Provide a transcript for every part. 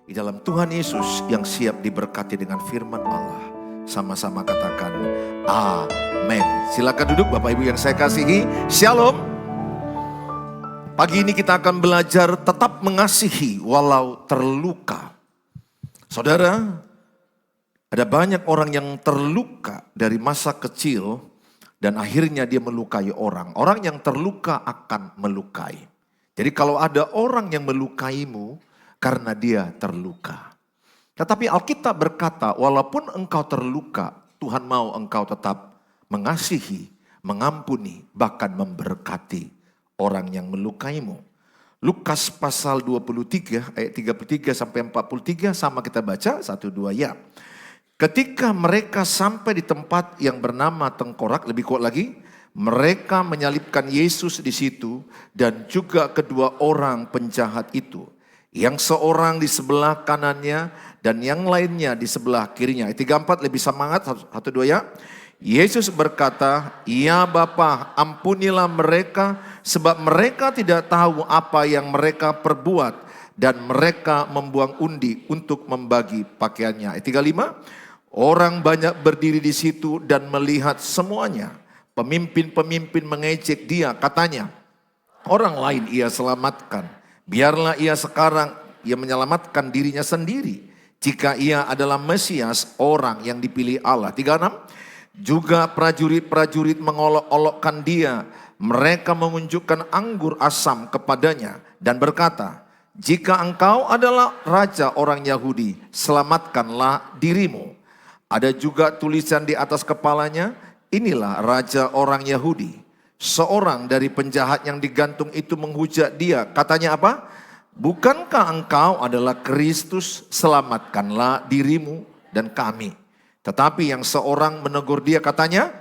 Di dalam Tuhan Yesus yang siap diberkati dengan firman Allah. Sama-sama katakan amin. Silakan duduk Bapak Ibu yang saya kasihi. Shalom. Pagi ini kita akan belajar tetap mengasihi walau terluka. Saudara, ada banyak orang yang terluka dari masa kecil dan akhirnya dia melukai orang. Orang yang terluka akan melukai. Jadi kalau ada orang yang melukaimu karena dia terluka. Tetapi Alkitab berkata, walaupun engkau terluka, Tuhan mau engkau tetap mengasihi, mengampuni, bahkan memberkati orang yang melukaimu. Lukas pasal 23 ayat 33 sampai 43 sama kita baca 1 2 ya. Ketika mereka sampai di tempat yang bernama Tengkorak, lebih kuat lagi, mereka menyalibkan Yesus di situ dan juga kedua orang penjahat itu. Yang seorang di sebelah kanannya dan yang lainnya di sebelah kirinya. Ayat 34 lebih semangat, 1 2 ya. Yesus berkata, "Ya Bapa, ampunilah mereka sebab mereka tidak tahu apa yang mereka perbuat." Dan mereka membuang undi untuk membagi pakaiannya. Ayat 35, orang banyak berdiri di situ dan melihat semuanya. Pemimpin-pemimpin mengejek dia, katanya, orang lain ia selamatkan. Biarlah ia sekarang, ia menyelamatkan dirinya sendiri. Jika ia adalah Mesias, orang yang dipilih Allah. 36, juga prajurit-prajurit mengolok-olokkan dia. Mereka menunjukkan anggur asam kepadanya dan berkata, jika engkau adalah raja orang Yahudi, selamatkanlah dirimu. Ada juga tulisan di atas kepalanya, inilah raja orang Yahudi. Seorang dari penjahat yang digantung itu menghujat dia. Katanya apa? Bukankah engkau adalah Kristus? Selamatkanlah dirimu dan kami. Tetapi yang seorang menegur dia katanya,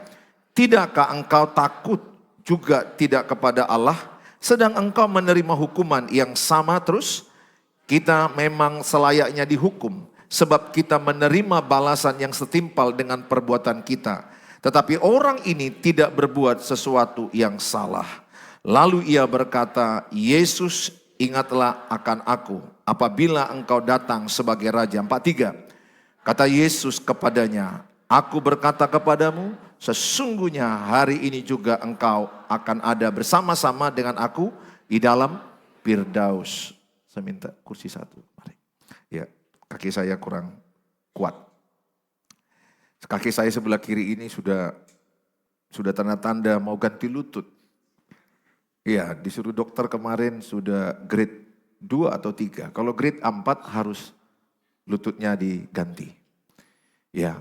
tidakkah engkau takut juga tidak kepada Allah? Sedang engkau menerima hukuman yang sama terus? Kita memang selayaknya dihukum. Sebab kita menerima balasan yang setimpal dengan perbuatan kita. Tetapi orang ini tidak berbuat sesuatu yang salah. Lalu ia berkata, Yesus, ingatlah akan aku apabila engkau datang sebagai Raja. 43. Kata Yesus kepadanya, aku berkata kepadamu, sesungguhnya hari ini juga engkau akan ada bersama-sama dengan aku di dalam Firdaus. Saya minta kursi satu. Mari. Ya, kaki saya kurang kuat. Kaki saya sebelah kiri ini sudah tanda-tanda mau ganti lutut. Iya, disuruh dokter kemarin sudah grade 2 atau 3. Kalau grade 4 harus lututnya diganti. Ya,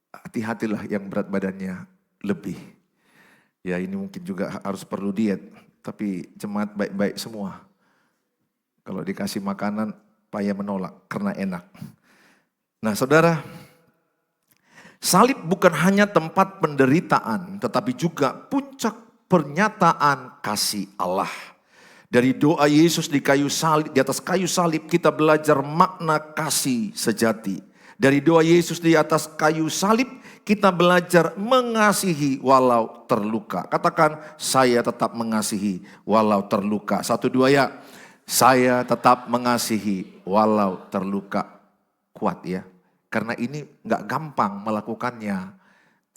hati-hatilah yang berat badannya lebih. Ya, ini mungkin juga harus perlu diet. Tapi jemaat baik-baik semua. Kalau dikasih makanan, payah menolak karena enak. Nah, saudara, salib bukan hanya tempat penderitaan, tetapi juga puncak pernyataan kasih Allah. Dari doa Yesus di kayu salib, di atas kayu salib kita belajar makna kasih sejati. Dari doa Yesus di atas kayu salib kita belajar mengasihi walau terluka. Katakan, saya tetap mengasihi walau terluka. 1 2 ya. Saya tetap mengasihi walau terluka. Kuat ya. Karena ini gak gampang melakukannya.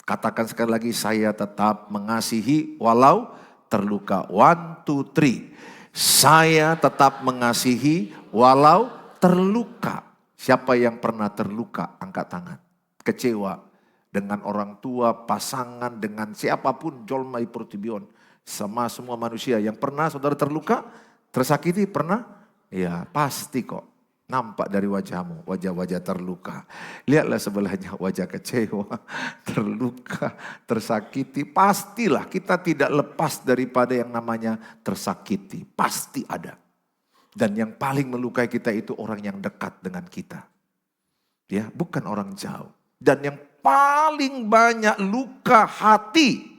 Katakan sekali lagi, saya tetap mengasihi walau terluka. 1 2 3. Saya tetap mengasihi walau terluka. Siapa yang pernah terluka? Angkat tangan. Kecewa dengan orang tua, pasangan, dengan siapapun. Jolmai Portibion. Sama semua manusia yang pernah saudara terluka, tersakiti pernah? Ya pasti kok. Nampak dari wajahmu, wajah-wajah terluka. Lihatlah sebelahnya wajah kecewa, terluka, tersakiti. Pastilah kita tidak lepas daripada yang namanya tersakiti. Pasti ada. Dan yang paling melukai kita itu orang yang dekat dengan kita. Ya, bukan orang jauh. Dan yang paling banyak luka hati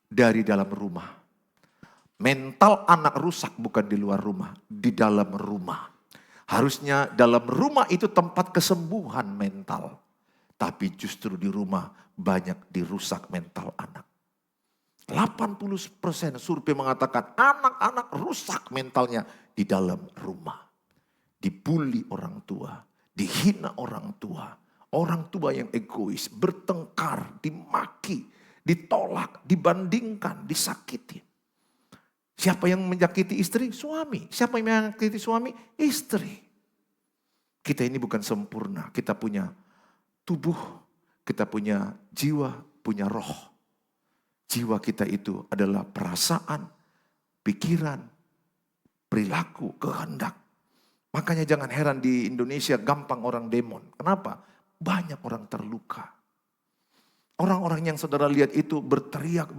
dari dalam rumah. Mental anak rusak bukan di luar rumah, di dalam rumah. Harusnya dalam rumah itu tempat kesembuhan mental. Tapi justru di rumah banyak dirusak mental anak. 80% survei mengatakan anak-anak rusak mentalnya di dalam rumah. dibully orang tua, dihina orang tua yang egois, bertengkar, dimaki, ditolak, dibandingkan, disakiti. Siapa yang menyakiti istri? Suami. Siapa yang menyakiti suami? Istri. Kita ini bukan sempurna, kita punya tubuh, kita punya jiwa, punya roh. Jiwa kita itu adalah perasaan, pikiran, perilaku, kehendak. Makanya jangan heran di Indonesia gampang orang demon. Kenapa? Banyak orang terluka. Orang-orang yang saudara lihat itu berteriak,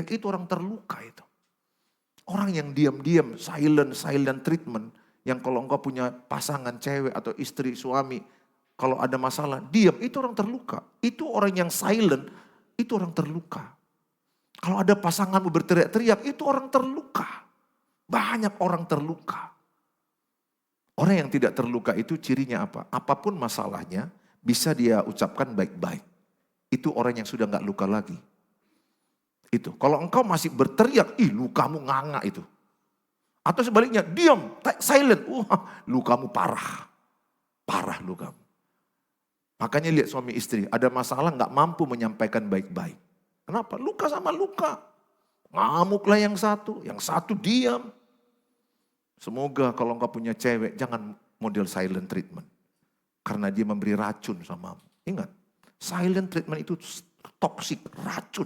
itu orang terluka itu. Orang yang diam-diam, silent treatment. Yang kalau engkau punya pasangan cewek atau istri, suami, kalau ada masalah, diam, itu orang terluka. Itu orang yang silent, itu orang terluka. Kalau ada pasanganmu berteriak-teriak, itu orang terluka. Banyak orang terluka. Orang yang tidak terluka itu cirinya apa? Apapun masalahnya bisa dia ucapkan baik-baik. Itu orang yang sudah gak luka lagi. Itu. Kalau engkau masih berteriak, lukamu nganga itu. Atau sebaliknya, diam, silent. Lukamu parah. Parah lukamu. Makanya lihat suami istri, ada masalah gak mampu menyampaikan baik-baik. Kenapa? Luka sama luka. Ngamuklah yang satu diam. Semoga kalau engkau punya cewek, jangan model silent treatment. Karena dia memberi racun samamu. Ingat, silent treatment itu toksik, racun.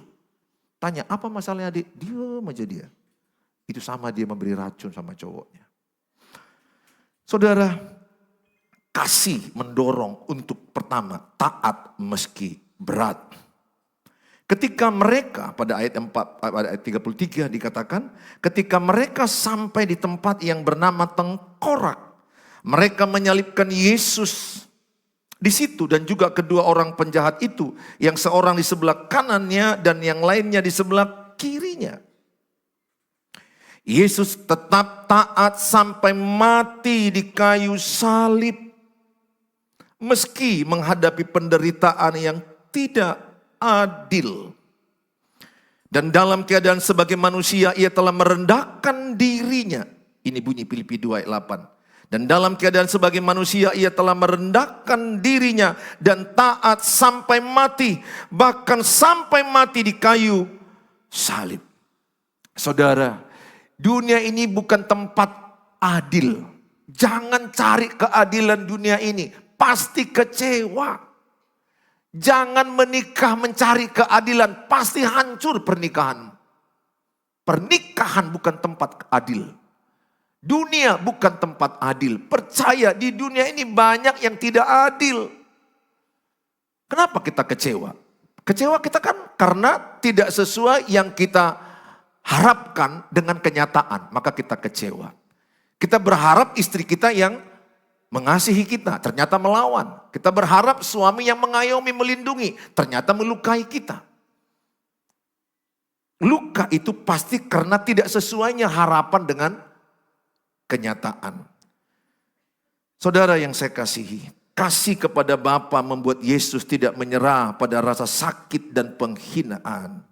Tanya, apa masalahnya adik? Diam aja dia. Itu sama dia memberi racun sama cowoknya. Saudara, kasih mendorong untuk pertama, taat meski berat. Ketika mereka pada ayat 33 dikatakan, ketika mereka sampai di tempat yang bernama Tengkorak, mereka menyalibkan Yesus di situ dan juga kedua orang penjahat itu, yang seorang di sebelah kanannya dan yang lainnya di sebelah kirinya. Yesus tetap taat sampai mati di kayu salib, meski menghadapi penderitaan yang tidak adil. Dan dalam keadaan sebagai manusia ia telah merendahkan dirinya. Ini bunyi Filipi 2 ayat 8. Dan dalam keadaan sebagai manusia ia telah merendahkan dirinya dan taat sampai mati. Bahkan sampai mati di kayu salib. Saudara, dunia ini bukan tempat adil. Jangan cari keadilan dunia ini. Pasti kecewa. Jangan menikah mencari keadilan, pasti hancur pernikahan. Pernikahan bukan tempat adil. Dunia bukan tempat adil. Percaya di dunia ini banyak yang tidak adil. Kenapa kita kecewa? Kecewa kita kan karena tidak sesuai yang kita harapkan dengan kenyataan. Maka kita kecewa. Kita berharap istri kita yang mengasihi kita, ternyata melawan. Kita berharap suami yang mengayomi, melindungi, ternyata melukai kita. Luka itu pasti karena tidak sesuainya harapan dengan kenyataan. Saudara yang saya kasihi, kasih kepada Bapa membuat Yesus tidak menyerah pada rasa sakit dan penghinaan.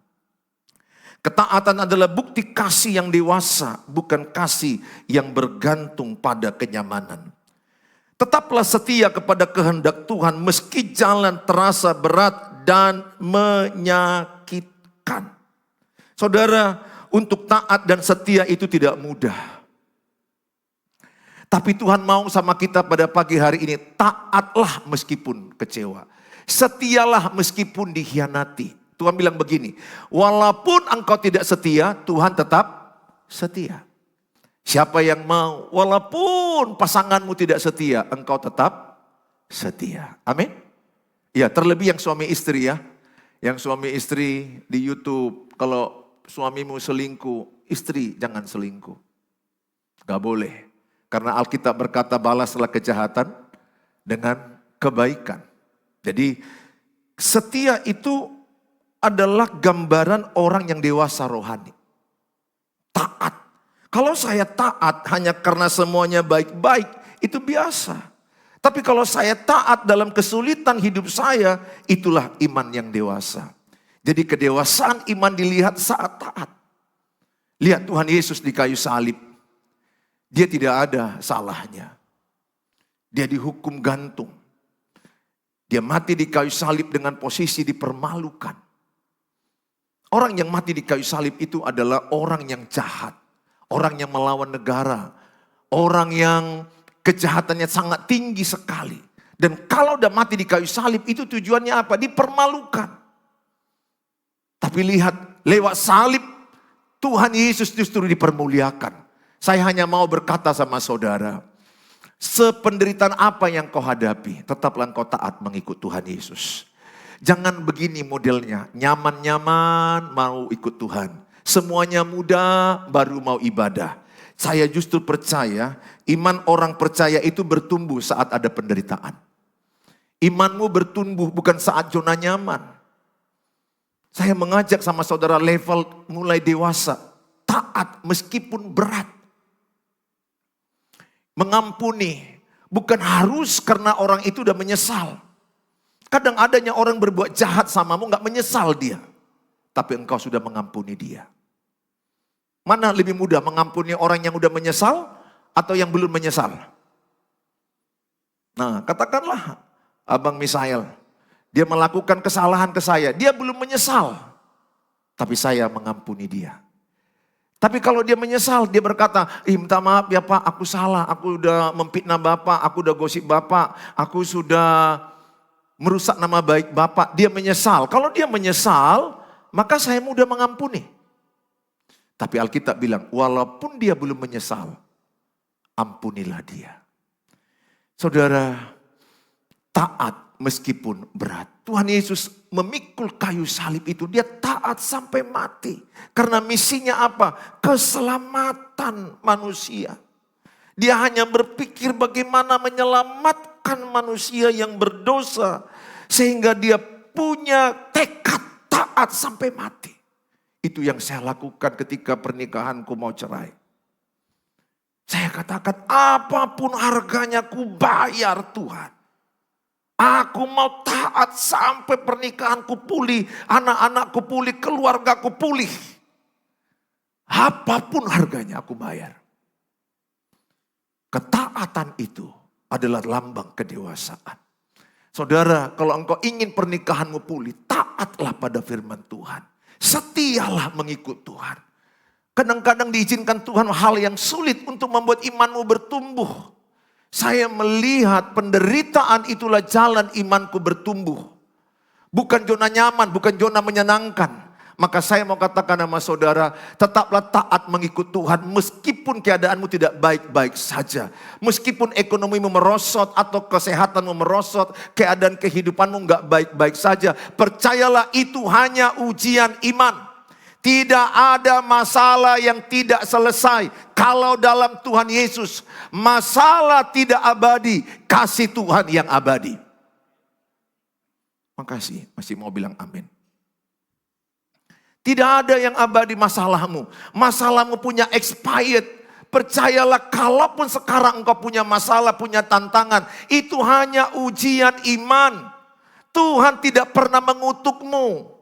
Ketaatan adalah bukti kasih yang dewasa, bukan kasih yang bergantung pada kenyamanan. Tetaplah setia kepada kehendak Tuhan meski jalan terasa berat dan menyakitkan. Saudara, untuk taat dan setia itu tidak mudah. Tapi Tuhan mau sama kita pada pagi hari ini, taatlah meskipun kecewa. Setialah meskipun dikhianati. Tuhan bilang begini, walaupun engkau tidak setia, Tuhan tetap setia. Siapa yang mau, walaupun pasanganmu tidak setia, engkau tetap setia. Amin. Ya, terlebih yang suami istri ya. Yang suami istri di YouTube, kalau suamimu selingkuh, istri jangan selingkuh. Gak boleh. Karena Alkitab berkata balaslah kejahatan dengan kebaikan. Jadi setia itu adalah gambaran orang yang dewasa rohani. Taat. Kalau saya taat hanya karena semuanya baik-baik, itu biasa. Tapi kalau saya taat dalam kesulitan hidup saya, itulah iman yang dewasa. Jadi kedewasaan iman dilihat saat taat. Lihat Tuhan Yesus di kayu salib. Dia tidak ada salahnya. Dia dihukum gantung. Dia mati di kayu salib dengan posisi dipermalukan. Orang yang mati di kayu salib itu adalah orang yang jahat. Orang yang melawan negara. Orang yang kejahatannya sangat tinggi sekali. Dan kalau udah mati di kayu salib itu tujuannya apa? Dipermalukan. Tapi lihat, lewat salib Tuhan Yesus justru dipermuliakan. Saya hanya mau berkata sama saudara, sependeritaan apa yang kau hadapi, tetaplah kau taat mengikut Tuhan Yesus. Jangan begini modelnya, nyaman-nyaman mau ikut Tuhan. Semuanya mudah baru mau ibadah. Saya justru percaya iman orang percaya itu bertumbuh saat ada penderitaan. Imanmu bertumbuh bukan saat zona nyaman. Saya mengajak sama saudara level mulai dewasa, taat meskipun berat. Mengampuni, bukan harus karena orang itu udah menyesal. Kadang adanya orang berbuat jahat samamu gak menyesal dia. Tapi engkau sudah mengampuni dia. Mana lebih mudah mengampuni orang yang udah menyesal atau yang belum menyesal? Nah katakanlah Abang Misael, dia melakukan kesalahan ke saya, dia belum menyesal. Tapi saya mengampuni dia. Tapi kalau dia menyesal, dia berkata, minta maaf ya Pak, aku salah, aku udah memfitnah Bapak, aku udah gosip Bapak, aku sudah merusak nama baik Bapak. Dia menyesal. Kalau dia menyesal, maka saya mudah mengampuni. Tapi Alkitab bilang, walaupun dia belum menyesal, ampunilah dia. Saudara, taat meskipun berat. Tuhan Yesus memikul kayu salib itu, dia taat sampai mati. Karena misinya apa? Keselamatan manusia. Dia hanya berpikir bagaimana menyelamatkan manusia yang berdosa. Sehingga dia punya tekad taat sampai mati. Itu yang saya lakukan ketika pernikahanku mau cerai. Saya katakan apapun harganya ku bayar Tuhan. Aku mau taat sampai pernikahanku pulih, anak-anakku pulih, keluargaku pulih. Apapun harganya aku bayar. Ketaatan itu adalah lambang kedewasaan. Saudara, kalau engkau ingin pernikahanmu pulih, taatlah pada firman Tuhan. Setialah mengikut Tuhan. Kadang-kadang diizinkan Tuhan hal yang sulit untuk membuat imanmu bertumbuh. Saya melihat penderitaan itulah jalan imanku bertumbuh. Bukan zona nyaman, bukan zona menyenangkan. Maka saya mau katakan sama saudara, tetaplah taat mengikut Tuhan meskipun keadaanmu tidak baik-baik saja. Meskipun ekonomimu merosot atau kesehatanmu merosot, keadaan kehidupanmu enggak baik-baik saja. Percayalah itu hanya ujian iman. Tidak ada masalah yang tidak selesai. Kalau dalam Tuhan Yesus, masalah tidak abadi, kasih Tuhan yang abadi. Makasih, masih mau bilang amin. Tidak ada yang abadi masalahmu. Masalahmu punya expired. Percayalah kalaupun sekarang engkau punya masalah, punya tantangan, itu hanya ujian iman. Tuhan tidak pernah mengutukmu.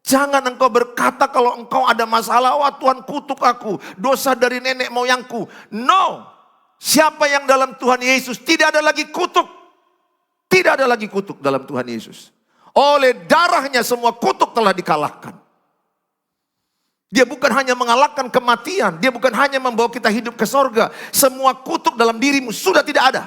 Jangan engkau berkata kalau engkau ada masalah, wah Tuhan kutuk aku, dosa dari nenek moyangku. No, siapa yang dalam Tuhan Yesus tidak ada lagi kutuk. Tidak ada lagi kutuk dalam Tuhan Yesus. Oleh darahnya semua kutuk telah dikalahkan. Dia bukan hanya mengalahkan kematian, dia bukan hanya membawa kita hidup ke sorga. Semua kutuk dalam dirimu sudah tidak ada.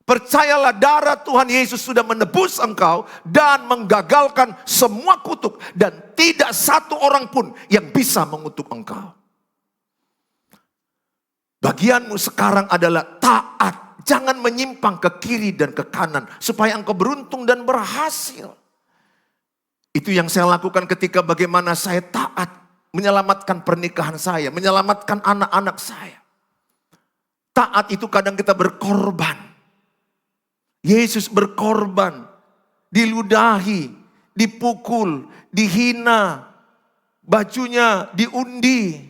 Percayalah darah Tuhan Yesus sudah menebus engkau dan menggagalkan semua kutuk. Dan tidak satu orang pun yang bisa mengutuk engkau. Bagianmu sekarang adalah taat. Jangan menyimpang ke kiri dan ke kanan supaya engkau beruntung dan berhasil. Itu yang saya lakukan ketika bagaimana saya taat menyelamatkan pernikahan saya, menyelamatkan anak-anak saya. Taat itu kadang kita berkorban. Yesus berkorban, diludahi, dipukul, dihina, bajunya diundi,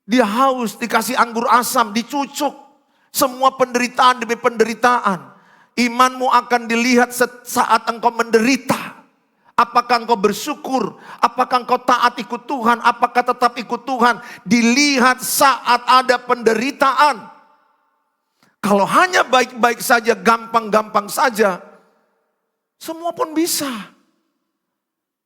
dia haus, dikasih anggur asam, dicucuk. Semua penderitaan demi penderitaan. Imanmu akan dilihat saat engkau menderita. Apakah engkau bersyukur? Apakah engkau taat ikut Tuhan? Apakah tetap ikut Tuhan? Dilihat saat ada penderitaan. Kalau hanya baik-baik saja, gampang-gampang saja, semua pun bisa.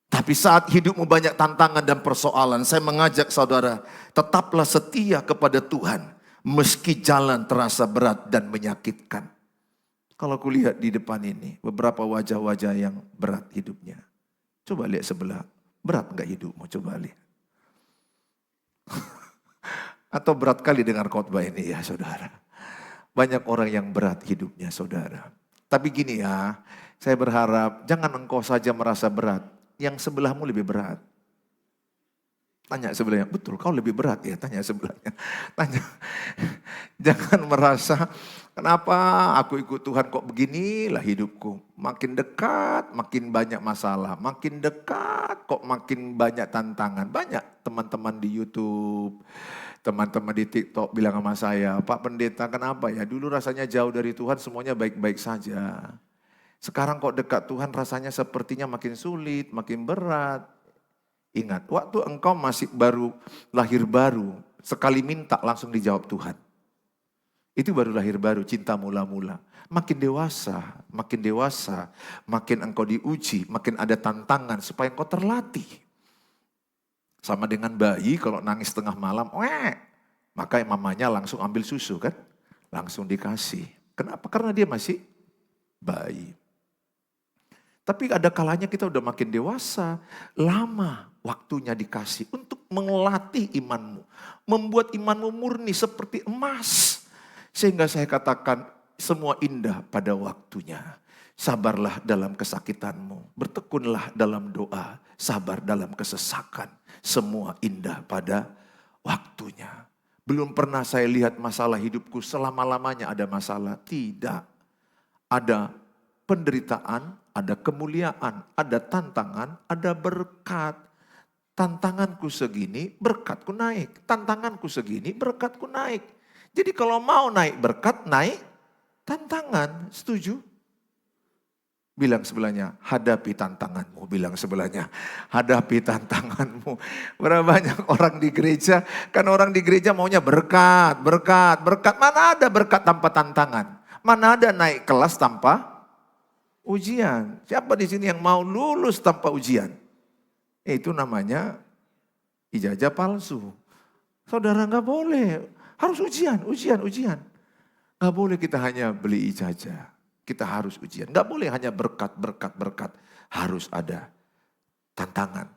Tapi saat hidupmu banyak tantangan dan persoalan, saya mengajak saudara, tetaplah setia kepada Tuhan. Meski jalan terasa berat dan menyakitkan. Kalau kulihat di depan ini, beberapa wajah-wajah yang berat hidupnya. Coba lihat sebelah, berat enggak hidupmu? Coba lihat. Atau berat kali dengar khotbah ini ya saudara. Banyak orang yang berat hidupnya saudara. Tapi gini ya, saya berharap jangan engkau saja merasa berat. Yang sebelahmu lebih berat. Tanya sebelahnya, betul kau lebih berat ya? Tanya sebelahnya. Tanya, jangan merasa kenapa aku ikut Tuhan kok beginilah hidupku. Makin dekat makin banyak masalah. Makin dekat kok makin banyak tantangan. Banyak teman-teman di YouTube, teman-teman di TikTok bilang sama saya, Pak Pendeta kenapa ya? Dulu rasanya jauh dari Tuhan semuanya baik-baik saja. Sekarang kok dekat Tuhan rasanya sepertinya makin sulit, makin berat. Ingat, waktu engkau masih lahir baru, sekali minta langsung dijawab Tuhan. Itu baru lahir baru, cinta mula-mula. Makin dewasa, makin engkau diuji, makin ada tantangan supaya engkau terlatih. Sama dengan bayi kalau nangis tengah malam, maka mamanya langsung ambil susu kan, langsung dikasih. Kenapa? Karena dia masih bayi. Tapi ada kalanya kita udah makin dewasa, lama waktunya dikasih untuk melatih imanmu. Membuat imanmu murni seperti emas. Sehingga saya katakan semua indah pada waktunya. Sabarlah dalam kesakitanmu, bertekunlah dalam doa, sabar dalam kesesakan. Semua indah pada waktunya. Belum pernah saya lihat masalah hidupku selama-lamanya ada masalah. Tidak. Ada penderitaan, ada kemuliaan, ada tantangan, ada berkat. Tantanganku segini, berkatku naik. Tantanganku segini, berkatku naik. Jadi kalau mau naik berkat, naik tantangan. Setuju? Bilang sebelahnya, hadapi tantanganmu. Bilang sebelahnya, hadapi tantanganmu. Berapa banyak orang di gereja, kan orang di gereja maunya berkat, berkat, berkat. Mana ada berkat tanpa tantangan? Mana ada naik kelas tanpa ujian? Siapa di sini yang mau lulus tanpa ujian? Itu namanya ijazah palsu. Saudara nggak boleh, harus ujian. Nggak boleh kita hanya beli ijazah, kita harus ujian. Nggak boleh hanya berkat. Harus ada tantangan.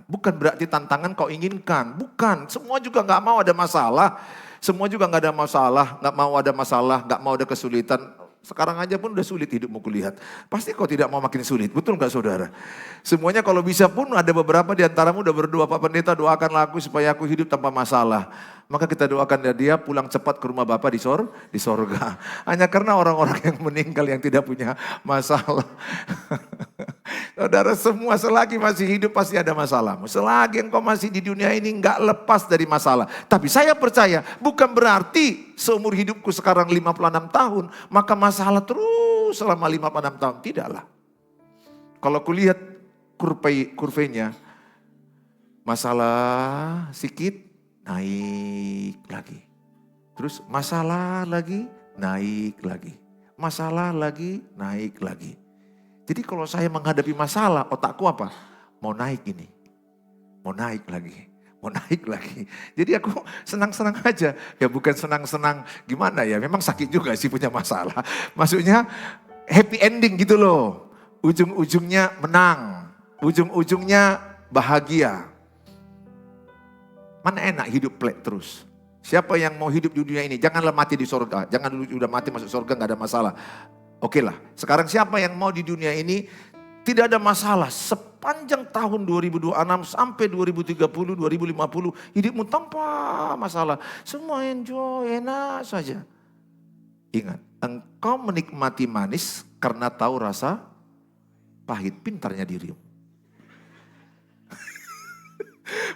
Bukan berarti tantangan kau inginkan, bukan. Semua juga nggak mau ada masalah. Semua juga nggak ada masalah, nggak mau ada masalah, nggak mau ada kesulitan. Sekarang aja pun udah sulit hidupmu kulihat. Pasti kau tidak mau makin sulit, betul nggak saudara? Semuanya kalau bisa pun ada beberapa di antaramu udah berdoa, Pak Pendeta doakanlah aku supaya aku hidup tanpa masalah. Maka kita doakan dia pulang cepat ke rumah Bapa di sorga. Hanya karena orang-orang yang meninggal yang tidak punya masalah. Saudara semua selagi masih hidup pasti ada masalahmu. Selagi engkau masih di dunia ini enggak lepas dari masalah. Tapi saya percaya bukan berarti seumur hidupku sekarang 56 tahun. Maka masalah terus selama 56 tahun. Tidaklah. Kalau kulihat kurvenya. Masalah sedikit naik lagi. Terus masalah lagi naik lagi. Masalah lagi naik lagi. Jadi kalau saya menghadapi masalah, otakku apa? Mau naik ini. Mau naik lagi. Mau naik lagi. Jadi aku senang-senang aja. Ya bukan senang-senang gimana ya. Memang sakit juga sih punya masalah. Maksudnya happy ending gitu loh. Ujung-ujungnya menang. Ujung-ujungnya bahagia. Mana enak hidup plek terus. Siapa yang mau hidup di dunia ini? Janganlah mati di surga. Jangan dulu udah mati masuk surga gak ada masalah. Oke lah, sekarang siapa yang mau di dunia ini tidak ada masalah sepanjang tahun 2026 sampai 2030, 2050 hidupmu tanpa masalah. Semua enjoy, enak saja. Ingat, engkau menikmati manis karena tahu rasa pahit, pintarnya dirimu.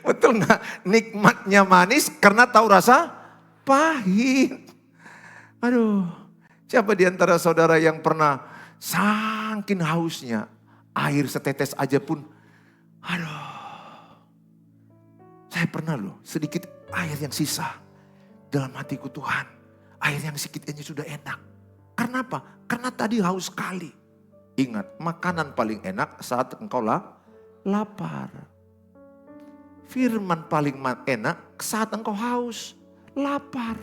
Betul nggak? Nikmatnya manis karena tahu rasa pahit. Aduh. Siapa di antara saudara yang pernah saking hausnya, air setetes aja pun, saya pernah loh sedikit air yang sisa dalam hatiku Tuhan. Air yang sedikit ini sudah enak. Karena apa? Karena tadi haus sekali. Ingat, makanan paling enak saat engkau lapar. Firman paling enak saat engkau haus, lapar.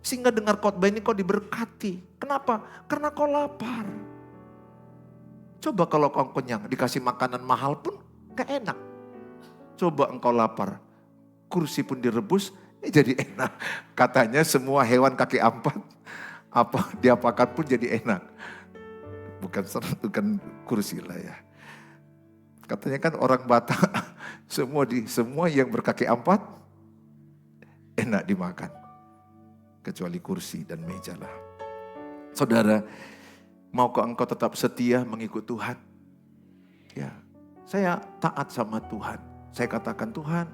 Sehingga dengar khotbah ini kau diberkati. Kenapa? Karena kau lapar. Coba kalau kau kenyang, dikasih makanan mahal pun gak enak. Coba engkau lapar, kursi pun direbus, jadi enak. Katanya semua hewan kaki empat, apa diapakan pun jadi enak. Bukan kursi lah ya. Katanya kan orang Batak, semua yang berkaki empat enak dimakan. Kecuali kursi dan meja lah. Saudara, maukah engkau tetap setia mengikut Tuhan? Ya, saya taat sama Tuhan. Saya katakan, Tuhan,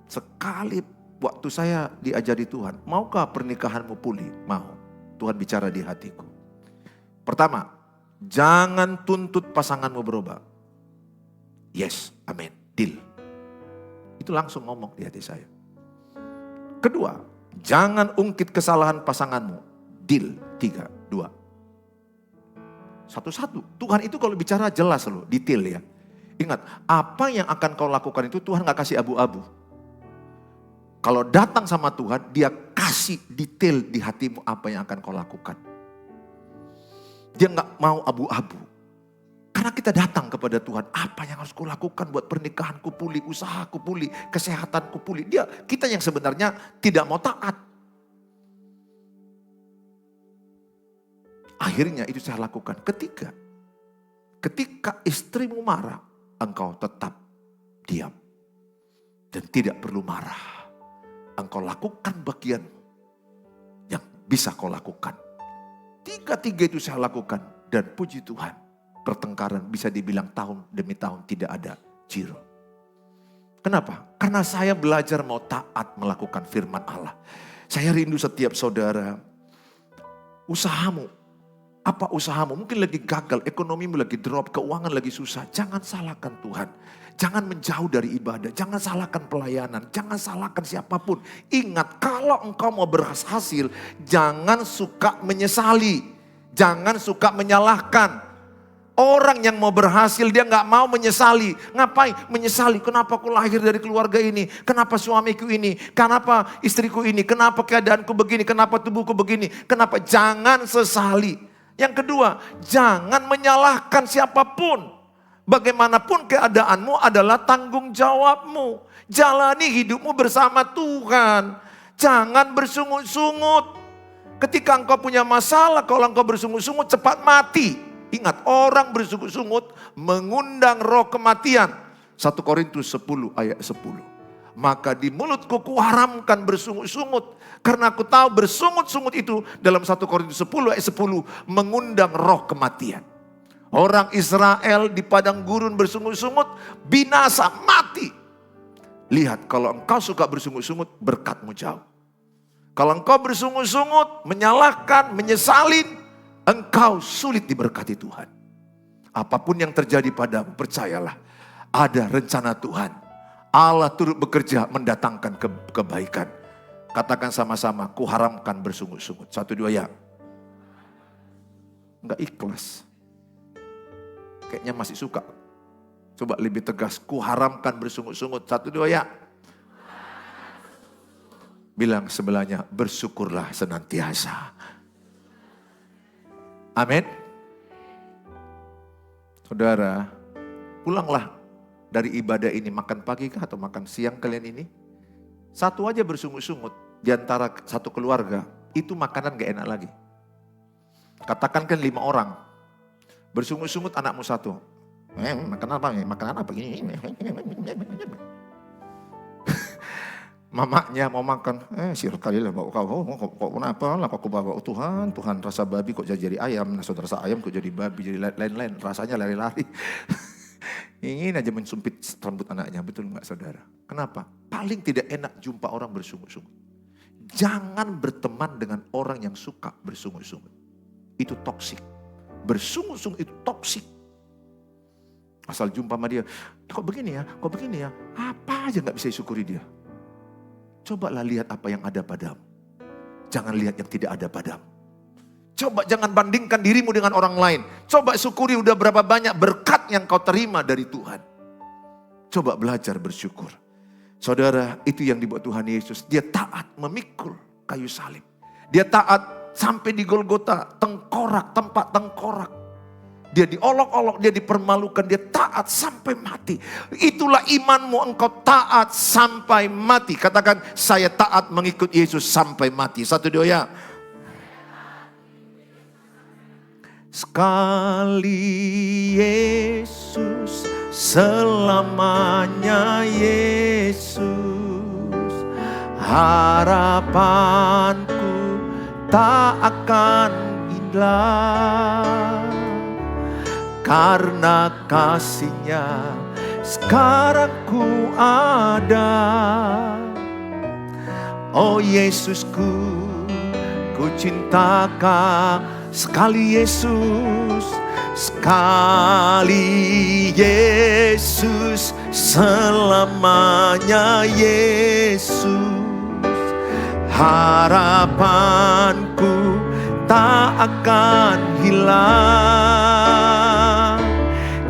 sekali waktu saya diajari Tuhan, maukah pernikahanmu pulih? Mau. Tuhan bicara di hatiku. Pertama, jangan tuntut pasanganmu berubah. Yes, amin, deal. Itu langsung ngomong di hati saya. Kedua, jangan ungkit kesalahan pasanganmu. Deal, 3, 2. Satu-satu. Tuhan itu kalau bicara jelas loh, detail ya. Ingat, apa yang akan kau lakukan itu Tuhan gak kasih abu-abu. Kalau datang sama Tuhan, dia kasih detail di hatimu apa yang akan kau lakukan. Dia gak mau abu-abu. Karena kita datang kepada Tuhan, apa yang harus kulakukan buat pernikahanku pulih, usahaku pulih, kesehatanku pulih. Kita yang sebenarnya tidak mau taat. Akhirnya itu saya lakukan. Ketika istrimu marah, engkau tetap diam. Dan tidak perlu marah. Engkau lakukan bagian yang bisa kau lakukan. 3 itu saya lakukan. Dan puji Tuhan, pertengkaran bisa dibilang tahun demi tahun tidak ada zero. Kenapa? Karena saya belajar mau taat melakukan firman Allah. Saya rindu setiap saudara, usahamu, apa usahamu? Mungkin lagi gagal, ekonomimu lagi drop, keuangan lagi susah. Jangan salahkan Tuhan. Jangan menjauh dari ibadah. Jangan salahkan pelayanan. Jangan salahkan siapapun. Ingat, kalau engkau mau berhasil, jangan suka menyesali. Jangan suka menyalahkan. Orang yang mau berhasil, dia gak mau menyesali. Ngapain? Menyesali. Kenapa aku lahir dari keluarga ini? Kenapa suamiku ini? Kenapa istriku ini? Kenapa keadaanku begini? Kenapa tubuhku begini? Kenapa? Jangan sesali. Yang kedua, jangan menyalahkan siapapun. Bagaimanapun keadaanmu adalah tanggung jawabmu. Jalani hidupmu bersama Tuhan. Jangan bersungut-sungut. Ketika engkau punya masalah, kalau engkau bersungut-sungut cepat mati. Ingat, orang bersungut-sungut mengundang roh kematian. 1 Korintus 10 ayat 10. Maka di mulutku kuharamkan bersungut-sungut. Karena aku tahu bersungut-sungut itu dalam 1 Korintus 10 ayat 10 mengundang roh kematian. Orang Israel di padang gurun bersungut-sungut, binasa, mati. Lihat, kalau engkau suka bersungut-sungut, berkatmu jauh. Kalau engkau bersungut-sungut, menyalahkan, menyesalin, engkau sulit diberkati Tuhan. Apapun yang terjadi padamu, percayalah, ada rencana Tuhan. Allah turut bekerja mendatangkan kebaikan. Katakan sama-sama, kuharamkan bersungut-sungut. 1, 2 ya. Enggak ikhlas. Kayaknya masih suka. Coba lebih tegas, kuharamkan bersungut-sungut. 1, 2 ya. Bilang sebelahnya, bersyukurlah senantiasa. Amin. Saudara, pulanglah dari ibadah ini, makan pagi kah atau makan siang kalian ini? Satu aja bersungut-sungut di antara satu keluarga, itu makanan gak enak lagi. Katakan kan 5 orang, bersungut-sungut anakmu 1. Makan apa? Makanan apa? Mamanya mau makan, sekali lah bawa kau kenapa lah kau bawa Tuhan rasa babi kok jadi ayam, saudara rasa ayam kok jadi babi, jadi lain-lain, rasanya lari-lari. Ingin aja mensumpit rambut anaknya, betul enggak saudara? Kenapa? Paling tidak enak jumpa orang bersungut-sungut. Jangan berteman dengan orang yang suka bersungut-sungut. Itu toksik. Bersungut-sungut itu toksik. Asal jumpa sama dia, kok begini ya, apa aja gak bisa disyukuri dia. Cobalah lihat apa yang ada padamu. jangan lihat yang tidak ada padamu. Coba jangan bandingkan dirimu dengan orang lain. Coba syukuri udah berapa banyak berkat yang kau terima dari Tuhan. Coba belajar bersyukur. Saudara, itu yang dibuat Tuhan Yesus. Dia taat memikul kayu salib. Dia taat sampai di Golgota, tengkorak, tempat tengkorak. Dia diolok-olok, dia dipermalukan, dia taat sampai mati. Itulah imanmu, engkau taat sampai mati. Katakan, saya taat mengikut Yesus sampai mati. Satu dua ya. Sekali Yesus, selamanya Yesus. Harapanku tak akan hilang. Karena kasih-Nya sekarang ku ada. Oh Yesusku, ku cinta Kau. Sekali Yesus, sekali Yesus, selamanya Yesus. Harapanku tak akan hilang.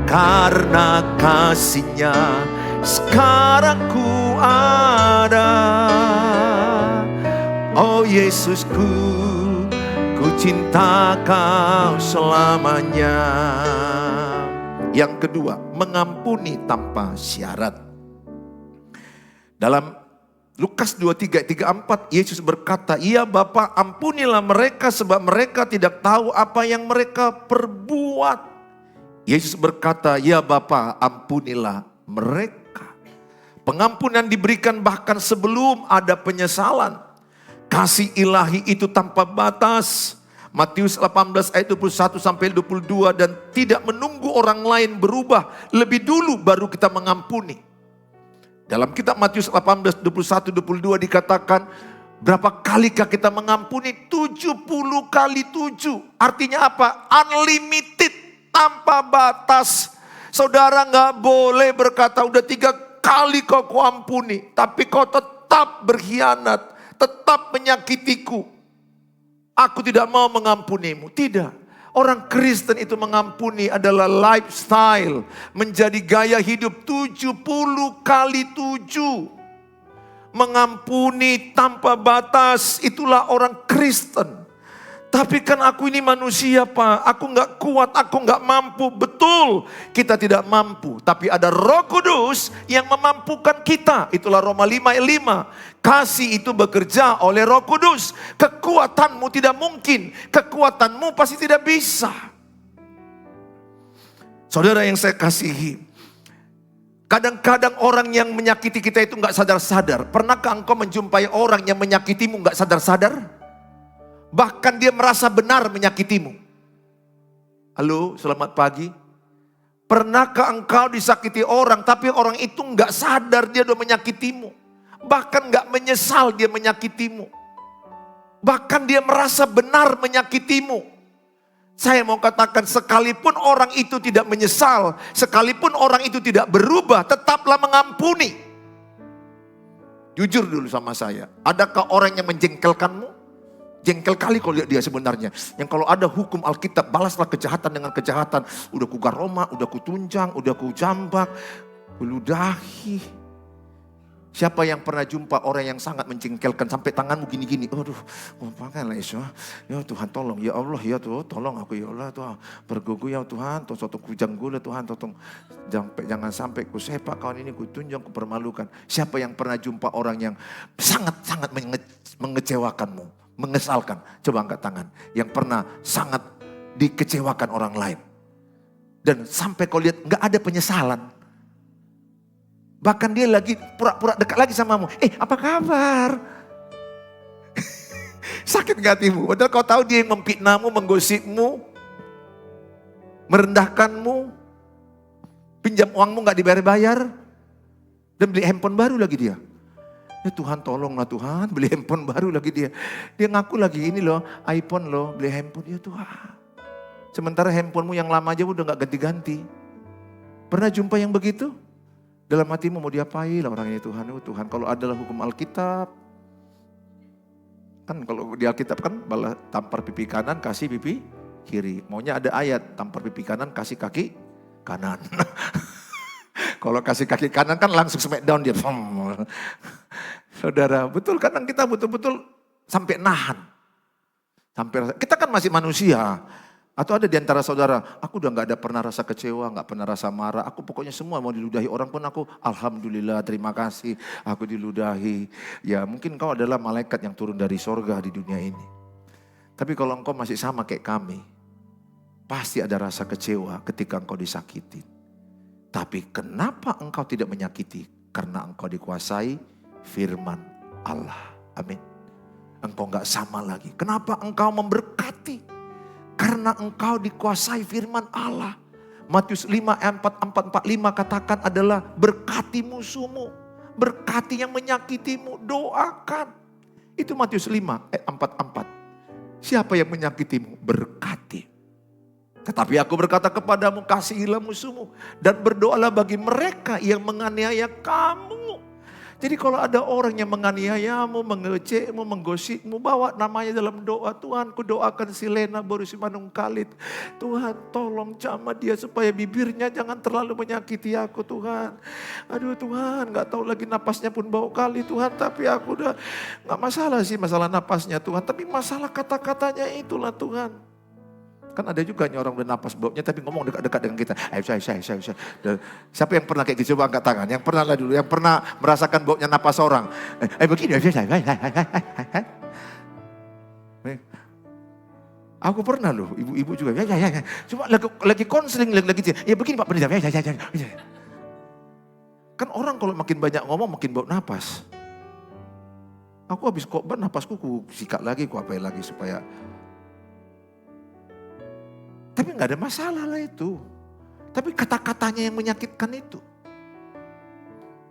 Karena kasih-Nya sekarang ku ada. Oh Yesusku, ku cinta Kau selamanya. Yang kedua, mengampuni tanpa syarat. Dalam Lukas 23:34, Yesus berkata, "Ya Bapa, ampunilah mereka sebab mereka tidak tahu apa yang mereka perbuat." Yesus berkata, "Ya Bapa, ampunilah mereka." Pengampunan diberikan bahkan sebelum ada penyesalan. Kasih ilahi itu tanpa batas. Matius 18 ayat 21 sampai 22, dan tidak menunggu orang lain berubah, lebih dulu baru kita mengampuni. Dalam kitab Matius 18, 21-22 dikatakan, berapa kalikah kita mengampuni? 70 kali 7. Artinya apa? Unlimited, tanpa batas. Saudara gak boleh berkata, udah 3 kali kau kuampuni, tapi kau tetap berkhianat, tetap menyakitiku. Aku tidak mau mengampunimu. Tidak. Orang Kristen itu mengampuni adalah lifestyle. Menjadi gaya hidup 70 kali 7. Mengampuni tanpa batas. Itulah orang Kristen. Tapi kan aku ini manusia Pak. Aku gak kuat, aku gak mampu. Betul, kita tidak mampu. Tapi ada Roh Kudus yang memampukan kita. Itulah Roma 5 ayat 5. Kasih itu bekerja oleh Roh Kudus. Kekuatanmu tidak mungkin. Kekuatanmu pasti tidak bisa. Saudara yang saya kasihi, kadang-kadang orang yang menyakiti kita itu gak sadar-sadar. Pernahkah engkau menjumpai orang yang menyakitimu gak sadar-sadar? Bahkan dia merasa benar menyakitimu. Halo, selamat pagi. Pernahkah engkau disakiti orang, tapi orang itu gak sadar dia udah menyakitimu. Bahkan gak menyesal dia menyakitimu. Bahkan dia merasa benar menyakitimu. Saya mau katakan, sekalipun orang itu tidak menyesal, sekalipun orang itu tidak berubah, tetaplah mengampuni. Jujur dulu sama saya, adakah orang yang menjengkelkanmu? Jengkel kali kalau lihat dia sebenarnya. Yang kalau ada hukum Alkitab, balaslah kejahatan dengan kejahatan. Udah ku garoma, udah ku tunjang, udah ku jambak, ku ludahi. Siapa yang pernah jumpa orang yang sangat menjengkelkan sampai tanganmu gini-gini? Aduh, makanya ya Tuhan tolong, ya Allah ya Tuhan tolong aku ya Allah Tuhan. Bergugu ya Tuhan, tolong kujang gula Tuhan, tolong jangan sampai ku sepak kawan ini, ku tunjang, ku permalukan. Siapa yang pernah jumpa orang yang sangat-sangat mengecewakanmu? Mengesalkan, coba angkat tangan. Yang pernah sangat dikecewakan orang lain. Dan sampai kau lihat gak ada penyesalan. Bahkan dia lagi pura-pura dekat lagi samamu. Apa kabar? Sakit gak hatimu? Padahal kau tahu dia yang memfitnahmu, menggosipmu, merendahkanmu. Pinjam uangmu gak dibayar-bayar. Dan beli handphone baru lagi dia. Ya Tuhan tolonglah Tuhan, beli handphone baru lagi dia. Dia ngaku lagi, ini loh iPhone loh, beli handphone. Ya Tuhan. Sementara handphonemu yang lama aja udah gak ganti-ganti. Pernah jumpa yang begitu? Dalam hatimu mau diapain lah orang ini Tuhan. Oh Tuhan, kalau adalah hukum Alkitab, Kan kalau di Alkitab kan tampar pipi kanan, kasih pipi kiri. Maunya ada ayat, tampar pipi kanan, kasih kaki kanan. Kalau kasih kaki kanan kan langsung smackdown dia. Saudara, betul kadang kita betul-betul sampai nahan. Kita kan masih manusia. Atau ada di antara saudara, aku udah gak ada pernah rasa kecewa, gak pernah rasa marah. Aku pokoknya semua mau diludahi orang pun aku, alhamdulillah, terima kasih, aku diludahi. Ya mungkin kau adalah malaikat yang turun dari sorga di dunia ini. Tapi kalau engkau masih sama kayak kami, pasti ada rasa kecewa ketika engkau disakiti. Tapi kenapa engkau tidak menyakiti? Karena engkau dikuasai firman Allah. Amin. Engkau gak sama lagi. Kenapa engkau memberkati? Karena engkau dikuasai firman Allah. Matius 5 ayat 45 katakan adalah berkati musuhmu. Berkati yang menyakitimu, doakan. Itu Matius 5 ayat 44. Siapa yang menyakitimu? Berkati. Tetapi aku berkata kepadamu, kasihilah musuhmu. Dan berdoalah bagi mereka yang menganiaya kamu. Jadi kalau ada orang yang menganiayamu, mengejekmu, menggosipmu, bawa namanya dalam doa. Tuhan, ku doakan si Lena Boris Manungkalit. Tuhan, tolong jamah dia supaya bibirnya jangan terlalu menyakiti aku, Tuhan. Aduh Tuhan, gak tahu lagi napasnya pun bau kali Tuhan. Tapi aku udah gak masalah sih masalah napasnya Tuhan. Tapi masalah kata-katanya itulah Tuhan. Kan ada juga orang udah napas baunya tapi ngomong dekat-dekat dengan kita. Ayo saya. Siapa yang pernah kayak gitu? Coba angkat tangan. Yang pernah lah dulu. Yang pernah merasakan baunya napas orang. Begini. Aku pernah loh. Ibu-ibu juga. Ya. Cuma lagi konseling. Ya begini Pak Pendeta. Ya. Kan orang kalau makin banyak ngomong makin bau napas. Aku habis khotbah napasku ku sikat lagi. Ku apain lagi supaya... Tapi gak ada masalah lah itu. Tapi kata-katanya yang menyakitkan itu.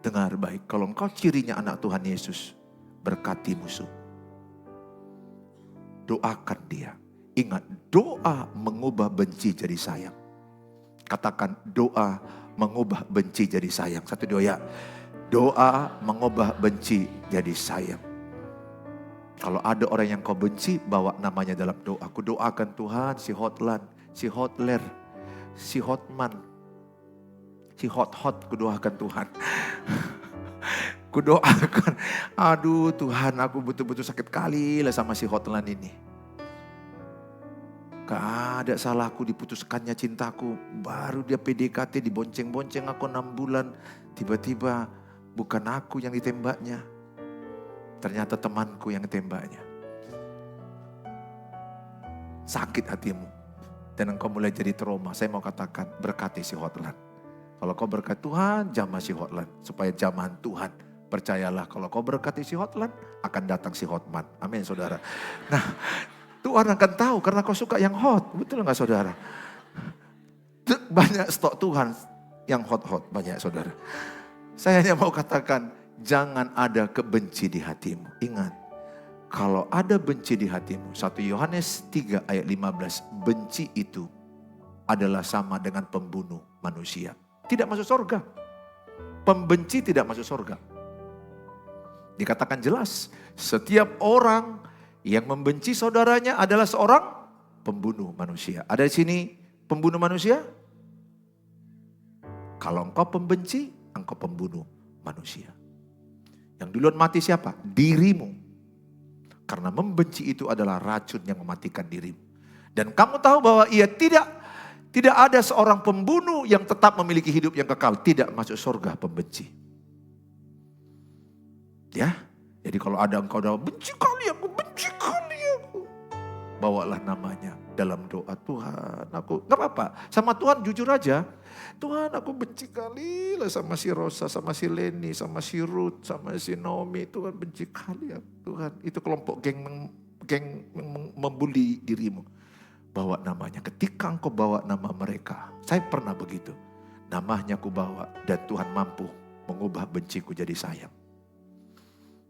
Dengar baik, kalau engkau cirinya anak Tuhan Yesus, berkati musuh. Doakan dia. Ingat, doa mengubah benci jadi sayang. Katakan doa mengubah benci jadi sayang. Satu dua ya. Doa mengubah benci jadi sayang. Kalau ada orang yang kau benci, bawa namanya dalam doa. Aku doakan Tuhan si Hotlan, si Hotler, si Hotman, si Hot, kudoakan Tuhan. Kudoakan, aduh Tuhan aku betul-betul sakit kali lah sama si Hotlan ini. Gak ada salahku diputuskannya cintaku. Baru dia PDKT dibonceng-bonceng aku 6 bulan. Tiba-tiba bukan aku yang ditembaknya. Ternyata temanku yang ditembaknya. Sakit hatimu. Dan engkau mulai jadi trauma. Saya mau katakan berkati si Hotlan. Kalau kau berkati Tuhan, jamah si Hotlan. Supaya jamahan Tuhan. Percayalah kalau kau berkati si Hotlan, akan datang si Hotman. Amin saudara. Nah Tuhan akan tahu karena kau suka yang hot. Betul gak saudara? Banyak stok Tuhan yang hot-hot. Banyak saudara. Saya hanya mau katakan, jangan ada kebenci di hatimu. Ingat, kalau ada benci di hatimu. 1 Yohanes 3 ayat 15. Benci itu adalah sama dengan pembunuh manusia. Tidak masuk surga. Pembenci tidak masuk surga. Dikatakan jelas, setiap orang yang membenci saudaranya adalah seorang pembunuh manusia. Ada di sini pembunuh manusia? Kalau engkau pembenci, engkau pembunuh manusia. Yang duluan mati siapa? Dirimu. Karena membenci itu adalah racun yang mematikan dirimu. Dan kamu tahu bahwa tidak ada seorang pembunuh yang tetap memiliki hidup yang kekal. Tidak masuk surga pembenci. Ya, jadi kalau ada engkau udah benci kali aku. Bawalah namanya dalam doa. Tuhan aku, gak apa-apa. Sama Tuhan jujur aja. Tuhan aku benci kali lah sama si Rosa, sama si Leni, sama si Ruth, sama si Naomi. Tuhan benci kali ya Tuhan. Itu kelompok geng membuli dirimu. Bawa namanya. Ketika engkau bawa nama mereka. Saya pernah begitu. Namanya aku bawa dan Tuhan mampu mengubah benciku jadi sayang.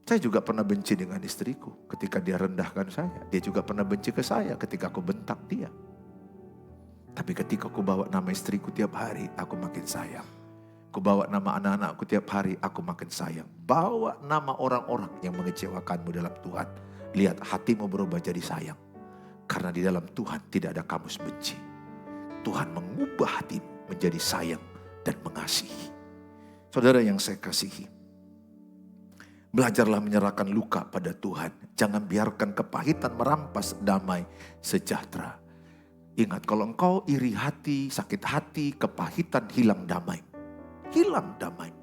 Saya juga pernah benci dengan istriku ketika dia rendahkan saya. Dia juga pernah benci ke saya ketika aku bentak dia. Tapi ketika aku bawa nama istriku tiap hari, aku makin sayang. Aku bawa nama anak-anakku tiap hari, aku makin sayang. Bawa nama orang-orang yang mengecewakanmu dalam Tuhan. lihat hatimu berubah jadi sayang. Karena di dalam Tuhan tidak ada kamus benci. Tuhan mengubah hatimu menjadi sayang dan mengasihi. Saudara yang saya kasihi, belajarlah menyerahkan luka pada Tuhan. Jangan biarkan kepahitan merampas damai sejahtera. Ingat, kalau engkau iri hati, sakit hati, kepahitan, hilang damai. Hilang damai.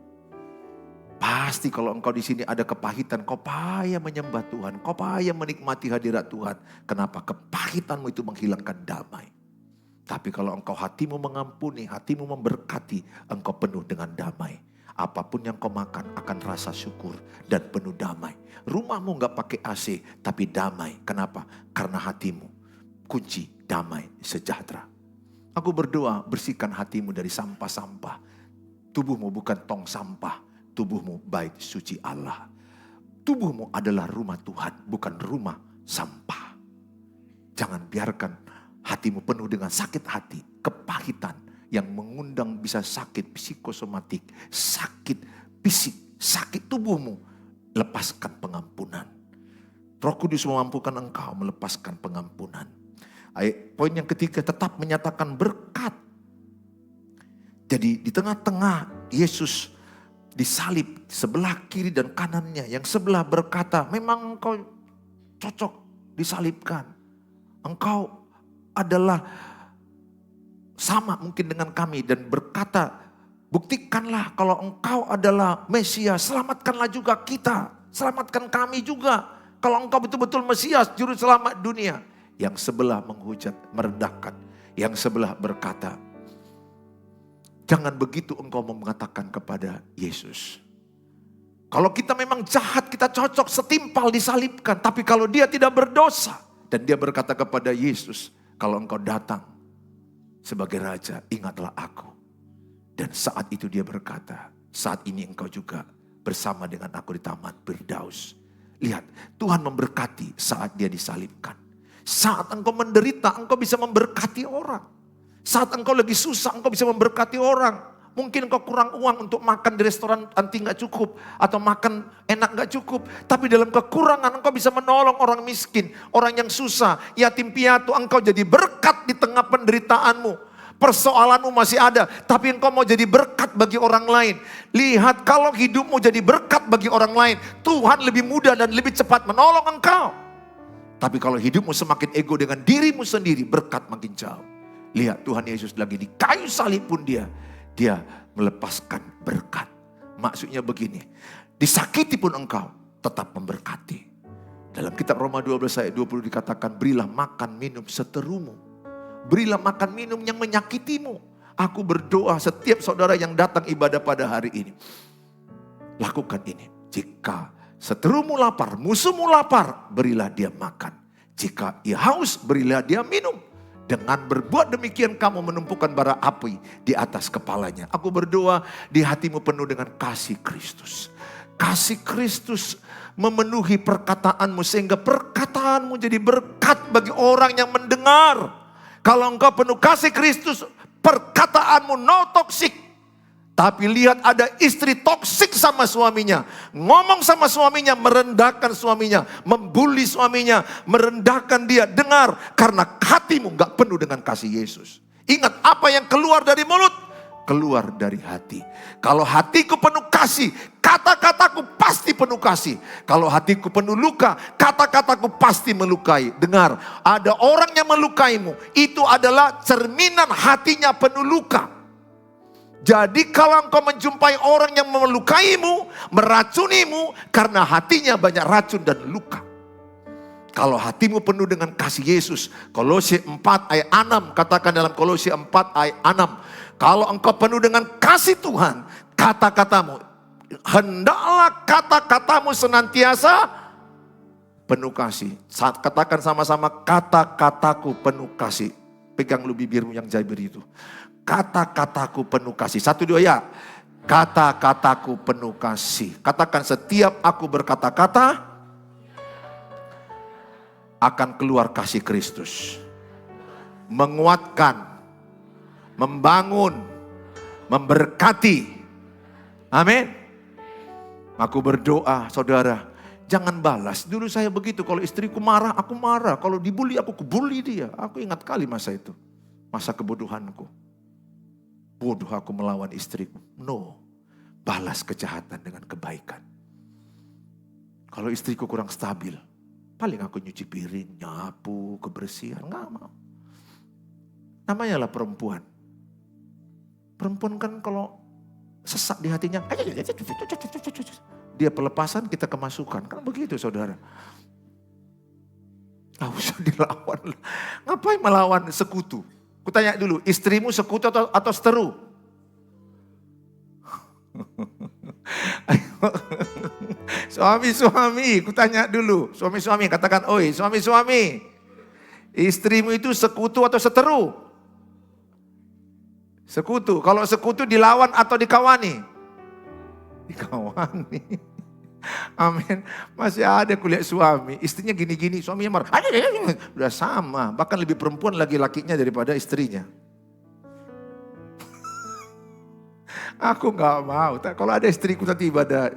Pasti kalau engkau di sini ada kepahitan, kau payah menyembah Tuhan, kau payah menikmati hadirat Tuhan. Kenapa? Kepahitanmu itu menghilangkan damai. Tapi kalau engkau hatimu mengampuni, hatimu memberkati, engkau penuh dengan damai. Apapun yang kau makan akan rasa syukur dan penuh damai. Rumahmu gak pakai AC, tapi damai. Kenapa? Karena hatimu kunci damai sejahtera. Aku berdoa, bersihkan hatimu dari sampah-sampah. Tubuhmu bukan tong sampah. Tubuhmu bait suci Allah. Tubuhmu adalah rumah Tuhan, bukan rumah sampah. Jangan biarkan hatimu penuh dengan sakit hati, kepahitan yang mengundang bisa sakit psikosomatik, sakit fisik, sakit tubuhmu. Lepaskan pengampunan. Roh Kudus memampukan engkau melepaskan pengampunan. Poin yang ketiga, tetap menyatakan berkat. Jadi di tengah-tengah Yesus disalib sebelah kiri dan kanannya. Yang sebelah berkata, memang engkau cocok disalibkan. Engkau adalah sama mungkin dengan kami dan berkata, buktikanlah kalau engkau adalah Mesias, selamatkanlah juga kita, selamatkan kami juga. Kalau engkau betul-betul Mesias, juru selamat dunia. Yang sebelah menghujat, merendahkan. Yang sebelah berkata, jangan begitu engkau mengatakan kepada Yesus. Kalau kita memang jahat, kita cocok setimpal disalibkan. Tapi kalau dia tidak berdosa, dan dia berkata kepada Yesus, kalau engkau datang sebagai raja, ingatlah aku. Dan saat itu dia berkata, saat ini engkau juga bersama dengan aku di taman Firdaus. Lihat, Tuhan memberkati saat dia disalibkan. Saat engkau menderita, engkau bisa memberkati orang. Saat engkau lagi susah, engkau bisa memberkati orang. Mungkin engkau kurang uang untuk makan di restoran anti gak cukup. Atau makan enak gak cukup. Tapi dalam kekurangan engkau bisa menolong orang miskin. Orang yang susah, yatim piatu. Engkau jadi berkat di tengah penderitaanmu. Persoalanmu masih ada. Tapi engkau mau jadi berkat bagi orang lain. Lihat, kalau hidupmu jadi berkat bagi orang lain, Tuhan lebih mudah dan lebih cepat menolong engkau. Tapi kalau hidupmu semakin ego dengan dirimu sendiri, berkat makin jauh. Lihat, Tuhan Yesus lagi di kayu salib pun dia melepaskan berkat. Maksudnya begini, disakiti pun engkau tetap memberkati. Dalam kitab Roma 12 ayat 20 dikatakan, berilah makan minum seterumu. Berilah makan minum yang menyakitimu. Aku berdoa setiap saudara yang datang ibadah pada hari ini, lakukan ini. Jika seterumu lapar, musuhmu lapar, berilah dia makan. Jika ia haus, berilah dia minum. Dengan berbuat demikian kamu menumpukan bara api di atas kepalanya. Aku berdoa di hatimu penuh dengan kasih Kristus. Kasih Kristus memenuhi perkataanmu sehingga perkataanmu jadi berkat bagi orang yang mendengar. Kalau engkau penuh kasih Kristus, perkataanmu no toksik. Tapi lihat ada istri toksik sama suaminya. Ngomong sama suaminya, merendahkan suaminya. Membuli suaminya, merendahkan dia. Dengar, karena hatimu gak penuh dengan kasih Yesus. Ingat, apa yang keluar dari mulut, keluar dari hati. Kalau hatiku penuh kasih, kata-kataku pasti penuh kasih. Kalau hatiku penuh luka, kata-kataku pasti melukai. Dengar, ada orang yang melukaimu, itu adalah cerminan hatinya penuh luka. Jadi kalau engkau menjumpai orang yang melukaimu, meracunimu, karena hatinya banyak racun dan luka. Kalau hatimu penuh dengan kasih Yesus, Kolose 4 ayat 6, katakan dalam Kolose 4 ayat 6. Kalau engkau penuh dengan kasih Tuhan, kata-katamu, hendaklah kata-katamu senantiasa penuh kasih. Saat katakan sama-sama, kata-kataku penuh kasih. Pegang lu bibirmu yang jabir itu. Kata-kataku penuh kasih. 1, 2 ya. Kata-kataku penuh kasih. Katakan, setiap aku berkata-kata, akan keluar kasih Kristus. Menguatkan, membangun, memberkati. Amin. Aku berdoa, saudara, jangan balas. Dulu saya begitu, kalau istriku marah, aku marah. Kalau dibully, aku kebully dia. Aku ingat kali masa itu. Masa kebodohanku. Bodoh aku melawan istriku. No, balas kejahatan dengan kebaikan. Kalau istriku kurang stabil, paling aku nyuci piring, nyapu, kebersihan. Enggak mau. Namanya lah perempuan. Perempuan kan kalau sesak di hatinya, dia pelepasan, kita kemasukan. Kan begitu saudara. Gak usah dilawan. Ngapain melawan sekutu? Kutanya dulu, istrimu sekutu atau seteru? Suami-suami, kutanya dulu. Suami-suami, katakan, oi suami-suami. Istrimu itu sekutu atau seteru? Sekutu. Kalau sekutu dilawan atau dikawani? Dikawani. Amin. Masih ada kulihat suami, istrinya gini-gini, suaminya marah. Udah sama, bahkan lebih perempuan lagi lakinya daripada istrinya. Aku gak mau. Kalau ada istriku nanti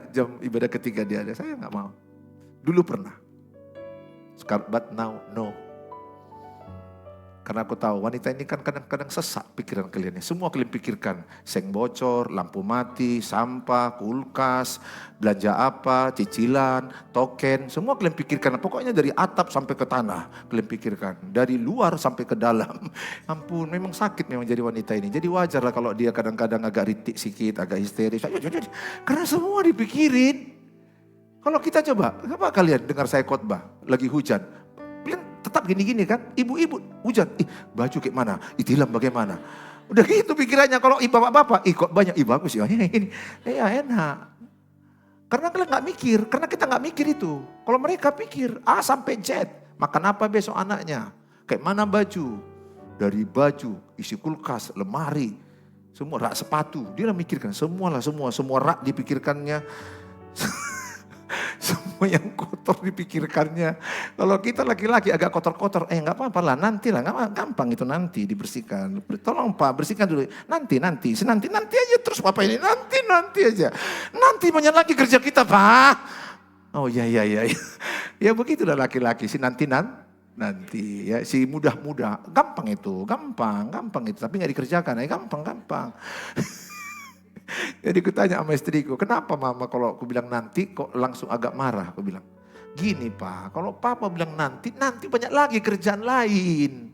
jam ibadah ketiga dia ada, saya gak mau. Dulu pernah. But now no. Karena aku tahu wanita ini kan kadang-kadang sesak pikiran kalian. Semua kalian pikirkan. Seng bocor, lampu mati, sampah, kulkas, belanja apa, cicilan, token. Semua kalian pikirkan. Pokoknya dari atap sampai ke tanah kalian pikirkan. Dari luar sampai ke dalam. Ampun, memang sakit memang jadi wanita ini. Jadi wajar lah kalau dia kadang-kadang agak ritik sedikit, agak histeris. Karena semua dipikirin. Kalau kita coba kalian dengar saya khotbah, lagi hujan. Tetap gini-gini kan, ibu-ibu hujan, baju kayak mana, tilam bagaimana. Udah gitu pikirannya, kalau bapak-bapak, kok banyak, bagus ya, ini, ya enak. Karena kalian gak mikir, karena kita gak mikir itu. Kalau mereka pikir, A sampai Z, makan apa besok anaknya, kayak mana baju. Dari baju, isi kulkas, lemari, semua rak sepatu, dia lah mikirkan, semua rak dipikirkannya. Semua yang kotor dipikirkannya. Kalau kita laki-laki agak kotor-kotor, nggak apa-apa lah, nanti lah, gampang itu nanti dibersihkan. Tolong Pak, bersihkan dulu. Nanti aja terus Papa ini, nanti aja. Nanti banyak lagi kerja kita Pak. Oh ya. Ya begitulah laki-laki, nanti ya, si mudah-mudah, gampang itu, tapi nggak dikerjakan, gampang. Jadi kutanya sama istriku, kenapa mama kalau aku bilang nanti kok langsung agak marah? Aku bilang, gini Pak, kalau Papa bilang nanti banyak lagi kerjaan lain.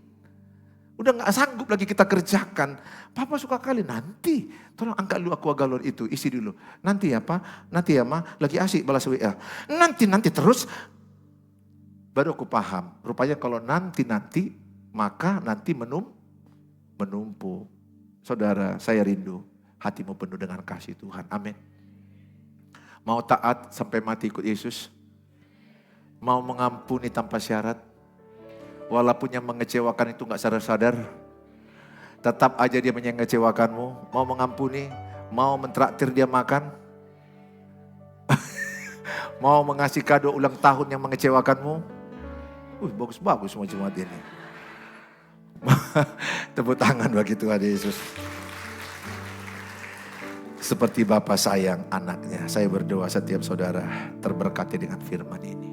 Udah gak sanggup lagi kita kerjakan. Papa suka kali nanti, tolong angkat dulu aku galon itu, isi dulu. Nanti ya Pak, nanti ya Ma, lagi asik balas WA. Nanti terus, baru aku paham. Rupanya kalau nanti, maka nanti menumpuk. Saudara, saya rindu. Hatimu penuh dengan kasih Tuhan. Amin. Mau taat sampai mati ikut Yesus? Mau mengampuni tanpa syarat? Walaupun yang mengecewakan itu gak sadar-sadar. Tetap aja dia mengecewakanmu. Mau mengampuni? Mau mentraktir dia makan? Mau mengasih kado ulang tahun yang mengecewakanmu? Bagus-bagus semua jemaat ini. Tepuk tangan bagi Tuhan Yesus. Seperti Bapa sayang anaknya. Saya berdoa setiap saudara terberkati dengan firman ini.